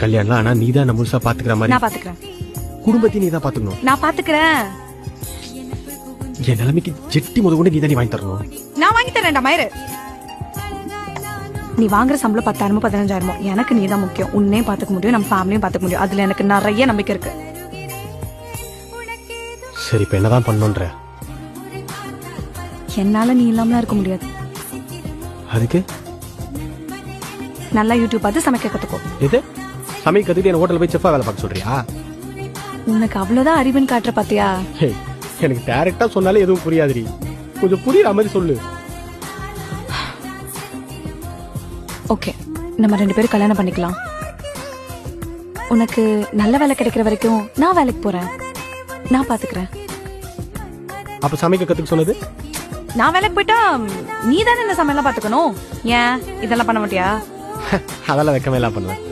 கல்யாணம் ஆனா நீ தான் முழுசா பாத்துக்கிற மாதிரி. நான் பாத்துக்கிறேன். குடும்பத்தையும் நீ தான் பாத்துக்கணும். நான் பாத்துக்கிறேன். என் நிலைமைக்கு ஜெட்டி முத கொண்டு நீ தான் வாங்கி தரணும். நான் வாங்கி தரேன்டா மயிறு. நீ வாங்குற சம்பளம் 10,000 15,000 எனக்கு நீ தான் முக்கியம். உன்னையும் பாத்துக்க முடியும், நம்ம ஃபேமிலியும் பாத்துக்க முடியும். அதுல எனக்கு நிறைய நம்பிக்கை இருக்கு. சரி இப்ப என்னதான் பண்ணணும்ன்ற? என்னால நீ இல்லாமலாம் இருக்க முடியாது. அதுக்கு நல்லா யூடியூப் பார்த்து சமைக்க கத்துக்கோ. எது சமைக்க கத்துக்கிட்டு என்ன ஹோட்டல் போய் செஃபா வேலை பார்க்க சொல்றியா? உனக்கு அவ்வளவுதான் அறிவுன்னு காட்டுற பாத்தியா? எனக்கு டைரக்டா சொன்னாலே எதுவும் புரியாதுடி. கொஞ்சம் புரியுற மாதிரி சொல்லு. ஓகே, நம்ம 2 பேரும் கல்யாணம் பண்ணிக்கலாம். உனக்கு நல்ல வேலை கிடைக்கிற வரைக்கும் நான் வேலைக்கு போறேன். நான் பாத்துக்கிறேன். அப்ப சமைக்க கத்துக்க சொன்னது? நான் வேலைக்கு போயிட்டா நீ தானே இந்த சமையல்லாம் பாத்துக்கணும். ஏன் இதெல்லாம் பண்ண மாட்டியா? அதெல்லாம் வைக்கமே எல்லாம் பண்ணுவேன்.